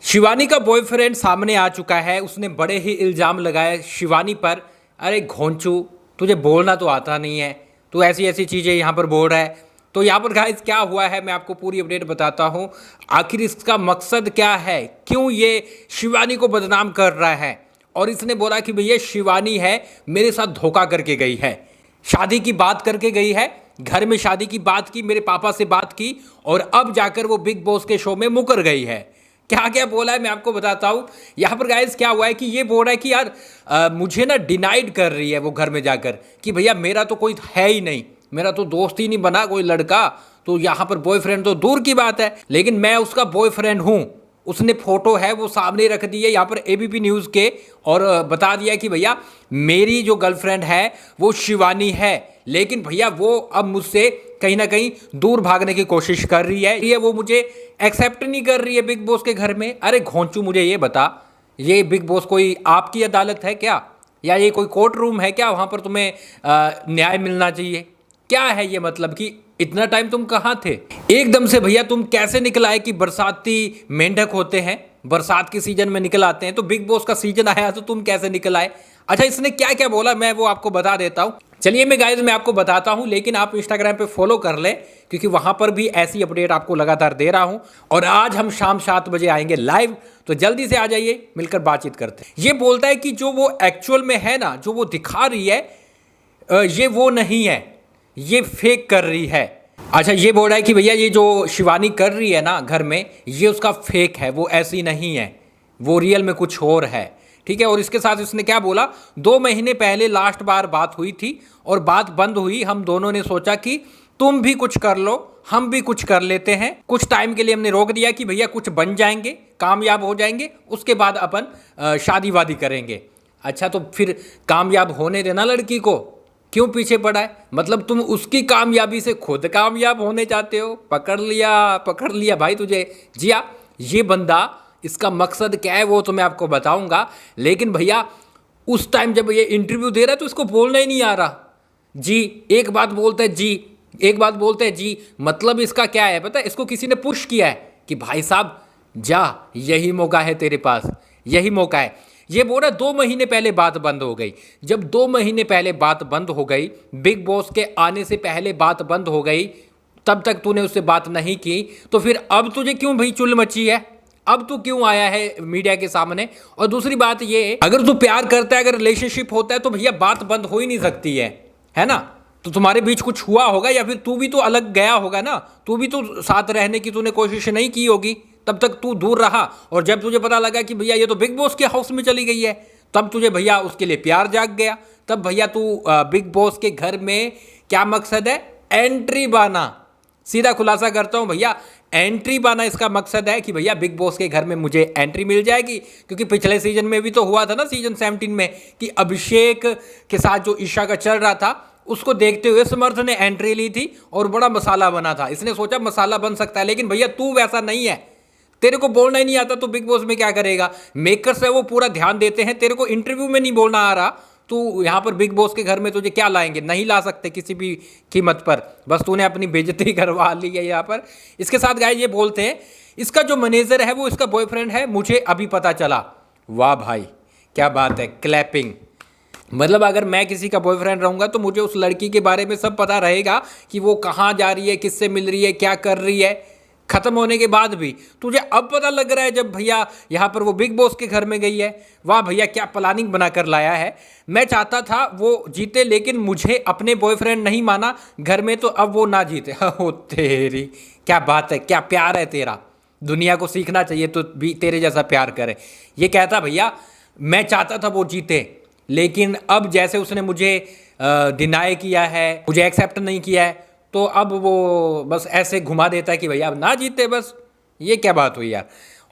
शिवानी का बॉयफ्रेंड सामने आ चुका है। उसने बड़े ही इल्ज़ाम लगाए शिवानी पर। अरे घोंचू, तुझे बोलना तो आता नहीं है, तू ऐसी ऐसी चीज़ें यहाँ पर बोल रहा है। तो यहाँ पर गाइस क्या हुआ है, मैं आपको पूरी अपडेट बताता हूँ। आखिर इसका मकसद क्या है, क्यों ये शिवानी को बदनाम कर रहा है। और इसने बोला कि भैया शिवानी है, मेरे साथ धोखा करके गई है, शादी की बात करके गई है, घर में शादी की बात की, मेरे पापा से बात की, और अब जाकर वो बिग बॉस के शो में मुकर गई है। क्या क्या बोला है मैं आपको बताता हूँ। यहाँ पर गाइस क्या हुआ है कि ये बोल रहा है कि यार मुझे ना डिनाइड कर रही है वो घर में जाकर कि भैया मेरा तो कोई है ही नहीं, मेरा तो दोस्त ही नहीं बना कोई लड़का, तो यहाँ पर बॉयफ्रेंड तो दूर की बात है, लेकिन मैं उसका बॉयफ्रेंड हूँ। उसने फोटो है वो सामने रख दी है यहाँ पर एबीपी न्यूज़ के, और बता दिया कि भैया मेरी जो गर्लफ्रेंड है वो शिवानी है, लेकिन भैया वो अब मुझसे कहीं ना कहीं दूर भागने की कोशिश कर रही है, ये वो मुझे एक्सेप्ट नहीं कर रही है बिग बॉस के घर में। अरे घोंचू, मुझे ये बता, ये बिग बॉस कोई आपकी अदालत है क्या, या ये कोई कोर्ट रूम है क्या, वहाँ पर तुम्हें न्याय मिलना चाहिए? क्या है ये मतलब कि इतना टाइम तुम कहाँ थे? एकदम से भैया तुम कैसे निकल आए कि बरसाती मेंढक होते हैं, बरसात के सीजन में निकल आते हैं, तो बिग बॉस का सीजन आया तो तुम कैसे निकल आए? अच्छा, इसने क्या क्या बोला मैं वो आपको बता देता हूँ। चलिए मैं आपको बताता हूँ, लेकिन आप इंस्टाग्राम पे फॉलो कर लें, क्योंकि वहां पर भी ऐसी अपडेट आपको लगातार दे रहा हूँ। और आज हम शाम 7 बजे आएंगे लाइव, तो जल्दी से आ जाइए, मिलकर बातचीत करते हैं। ये बोलता है कि जो वो एक्चुअल में है ना, जो वो दिखा रही है, ये वो नहीं है, ये फेक कर रही है। अच्छा, ये बोल रहा है कि भैया ये जो शिवानी कर रही है ना घर में, ये उसका फेक है, वो ऐसी नहीं है, वो रियल में कुछ और है। ठीक है, और इसके साथ इसने क्या बोला, 2 महीने पहले लास्ट बार बात हुई थी और बात बंद हुई। हम दोनों ने सोचा कि तुम भी कुछ कर लो, हम भी कुछ कर लेते हैं। कुछ टाइम के लिए हमने रोक दिया कि भैया कुछ बन जाएंगे, कामयाब हो जाएंगे, उसके बाद अपन शादी वादी करेंगे। अच्छा, तो फिर कामयाब होने देना लड़की को, क्यों पीछे पड़ा है? मतलब तुम उसकी कामयाबी से खुद कामयाब होने चाहते हो। पकड़ लिया भाई तुझे जिया। ये बंदा, इसका मकसद क्या है वो तो मैं आपको बताऊंगा, लेकिन भैया उस टाइम जब ये इंटरव्यू दे रहा है तो इसको बोलना ही नहीं आ रहा। जी एक बात बोलता है, जी एक बात बोलते हैं, जी मतलब इसका क्या है पता है? इसको किसी ने पुश किया है कि भाई साहब जा, यही मौका है तेरे पास, यही मौका है। ये बोल रहा 2 महीने पहले बात बंद हो गई। जब 2 महीने पहले बात बंद हो गई, बिग बॉस के आने से पहले बात बंद हो गई, तब तक तूने उससे बात नहीं की, तो फिर अब तुझे क्यों भाई चुल मची है? अब तू क्यों आया है मीडिया के सामने? और दूसरी बात ये, अगर तू प्यार करता है, अगर रिलेशनशिप होता है, तो भैया बात बंद हो ही नहीं सकती है ना? तो तुम्हारे बीच कुछ हुआ होगा, या फिर तू भी तो अलग गया होगा ना, तू भी तो साथ रहने की तूने कोशिश नहीं की होगी, तब तक तू दूर रहा। और जब तुझे पता लगा कि भैया ये तो बिग बॉस के हाउस में चली गई है, तब तुझे भैया उसके लिए प्यार जाग गया। तब भैया तू बिग बॉस के घर में क्या मकसद है? एंट्री पाना। सीधा खुलासा करता हूं भैया, एंट्री पाना इसका मकसद है कि भैया बिग बॉस के घर में मुझे एंट्री मिल जाएगी। क्योंकि पिछले सीजन में भी तो हुआ था ना, सीजन 17 में, कि अभिषेक के साथ जो ईशा का चल रहा था, उसको देखते हुए समर्थ ने एंट्री ली थी और बड़ा मसाला बना था। इसने सोचा मसाला बन सकता है, लेकिन भैया तू वैसा नहीं है। तेरे को बोलना ही नहीं आता तो बिग बॉस में क्या करेगा? मेकर्स है वो पूरा ध्यान देते हैं, तेरे को इंटरव्यू में नहीं बोलना आ रहा, तू यहाँ पर बिग बॉस के घर में तुझे क्या लाएंगे? नहीं ला सकते किसी भी कीमत पर, बस तूने अपनी बेइज्जती करवा ली है यहाँ पर। इसके साथ गाइस ये बोलते हैं, इसका जो मैनेजर है वो इसका बॉयफ्रेंड है, मुझे अभी पता चला। वाह भाई क्या बात है, क्लैपिंग। मतलब अगर मैं किसी का बॉयफ्रेंड रहूँगा तो मुझे उस लड़की के बारे में सब पता रहेगा कि वो कहाँ जा रही है, किससे मिल रही है, क्या कर रही है। खत्म होने के बाद भी तुझे अब पता लग रहा है जब भैया यहाँ पर वो बिग बॉस के घर में गई है। वाह भैया क्या प्लानिंग बनाकर लाया है। मैं चाहता था वो जीते, लेकिन मुझे अपने बॉयफ्रेंड नहीं माना घर में, तो अब वो ना जीते। हो तेरी, क्या बात है, क्या प्यार है तेरा। दुनिया को सीखना चाहिए तो भी तेरे जैसा प्यार करे। ये कहता भैया मैं चाहता था वो जीते, लेकिन अब जैसे उसने मुझे डिनाई किया है, मुझे एक्सेप्ट नहीं किया है, तो अब वो बस ऐसे घुमा देता है कि भैया अब ना जीते बस। ये क्या बात हुई यार?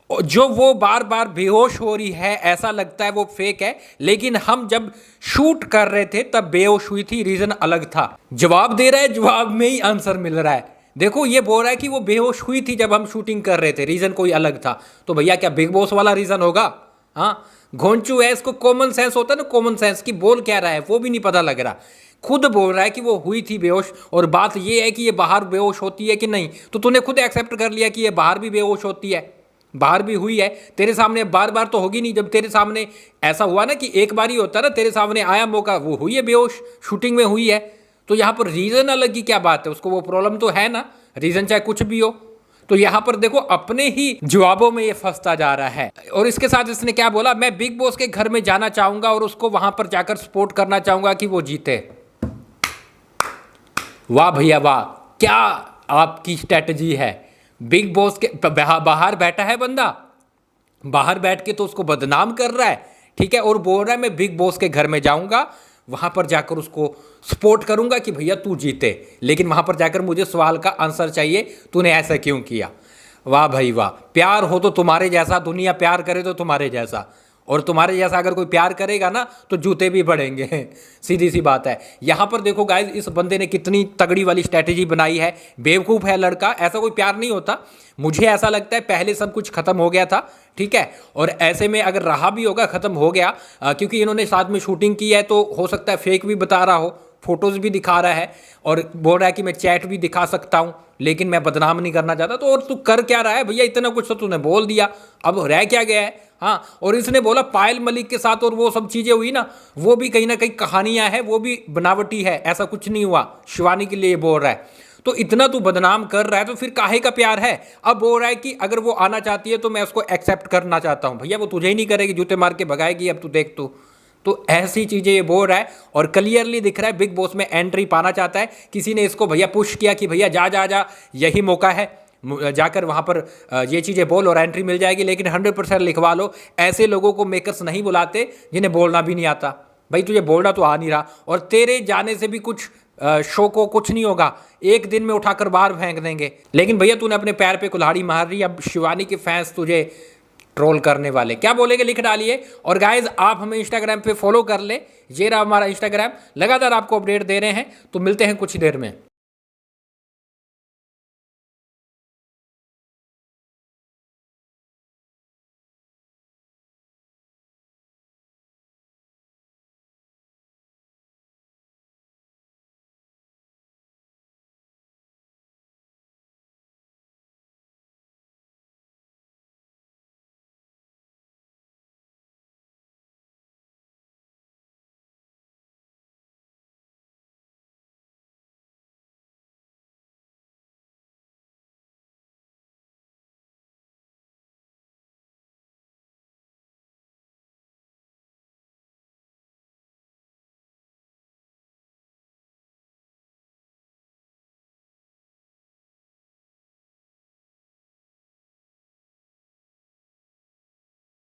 जो वो बार बार बेहोश हो रही है, ऐसा लगता है वो फेक है, लेकिन हम जब शूट कर रहे थे तब बेहोश हुई थी, रीजन अलग था। जवाब दे रहा है, जवाब में ही आंसर मिल रहा है। देखो ये बोल रहा है कि वो बेहोश हुई थी जब हम शूटिंग कर रहे थे, रीजन कोई अलग था। तो भैया क्या बिग बॉस वाला रीजन होगा? हाँ, घोंचू है, इसको कॉमन सेंस होता है ना, कॉमन सेंस की बोल क्या रहा है वो भी नहीं पता लग रहा। खुद बोल रहा है कि वो हुई थी बेहोश, और बात ये है कि ये बाहर बेहोश होती है कि नहीं, तो तूने खुद एक्सेप्ट कर लिया कि ये बाहर भी बेहोश होती है। बाहर भी हुई है तेरे सामने, बार बार तो होगी नहीं। जब तेरे सामने ऐसा हुआ ना कि एक बार ही होता ना, तेरे सामने आया मौका, वो हुई है बेहोश, शूटिंग में हुई है। तो यहाँ पर रीज़न अलग की क्या बात है, उसको वो प्रॉब्लम तो है ना, रीज़न चाहे कुछ भी हो। तो यहाँ पर देखो अपने ही जवाबों में ये फंसता जा रहा है। और इसके साथ इसने क्या बोला, मैं बिग बॉस के घर में जाना चाहूँगा और उसको वहाँ पर जाकर सपोर्ट करना चाहूँगा कि वो जीते। वाह भैया वाह, क्या आपकी स्ट्रेटजी है। बिग बॉस के बाहर बैठा है बंदा, बाहर बैठ के तो उसको बदनाम कर रहा है, ठीक है, और बोल रहा है मैं बिग बॉस के घर में जाऊंगा, वहां पर जाकर उसको सपोर्ट करूंगा कि भैया तू जीते, लेकिन वहां पर जाकर मुझे सवाल का आंसर चाहिए, तूने ऐसा क्यों किया। वाह भाई वाह, प्यार हो तो तुम्हारे जैसा, दुनिया प्यार करे तो तुम्हारे जैसा, और तुम्हारे जैसा अगर कोई प्यार करेगा ना तो जूते भी बढ़ेंगे सीधी सी बात है। यहाँ पर देखो गाइज, इस बंदे ने कितनी तगड़ी वाली स्ट्रैटेजी बनाई है। बेवकूफ़ है लड़का, ऐसा कोई प्यार नहीं होता। मुझे ऐसा लगता है पहले सब कुछ खत्म हो गया था, ठीक है, और ऐसे में अगर रहा भी होगा खत्म हो गया, क्योंकि इन्होंने साथ में शूटिंग की है, तो हो सकता है फेक भी बता रहा हो, फोटोज़ भी दिखा रहा है और बोल रहा है कि मैं चैट भी दिखा सकता हूँ, लेकिन मैं बदनाम नहीं करना चाहता। तो और तू कर क्या रहा है भैया, इतना कुछ तो तूने बोल दिया, अब रह क्या गया है। हाँ, और इसने बोला पायल मलिक के साथ और वो सब चीज़ें हुई ना, वो भी कहीं ना कहीं कहानियां हैं, वो भी बनावटी है, ऐसा कुछ नहीं हुआ, शिवानी के लिए बोल रहा है। तो इतना तू बदनाम कर रहा है तो फिर काहे का प्यार है। अब बोल रहा है कि अगर वो आना चाहती है तो मैं उसको एक्सेप्ट करना चाहता हूँ। भैया वो तुझे ही नहीं करेगी, जूते मार के भगाएगी, अब तू देख। तो ऐसी चीज़ें ये बोल रहा है और क्लियरली दिख रहा है बिग बॉस में एंट्री पाना चाहता है। किसी ने इसको भैया पुश किया कि भैया जा जा जा, यही मौका है, जाकर वहाँ पर ये चीज़ें बोल और एंट्री मिल जाएगी, लेकिन 100% लिखवा लो। ऐसे लोगों को मेकर्स नहीं बुलाते जिन्हें बोलना भी नहीं आता। भाई तुझे बोलना तो आ नहीं रहा, और तेरे जाने से भी कुछ शो को कुछ नहीं होगा, एक दिन में उठाकर बाहर फेंक देंगे। लेकिन भैया तूने अपने पैर पे कुल्हाड़ी मार रही, अब शिवानी के फैंस तुझे ट्रोल करने वाले क्या बोलेंगे लिख डालिए। और गाइज आप हमें इंस्टाग्राम पे फॉलो कर ले, ये रहा हमारा इंस्टाग्राम, लगातार आपको अपडेट दे रहे हैं। तो मिलते हैं कुछ देर में।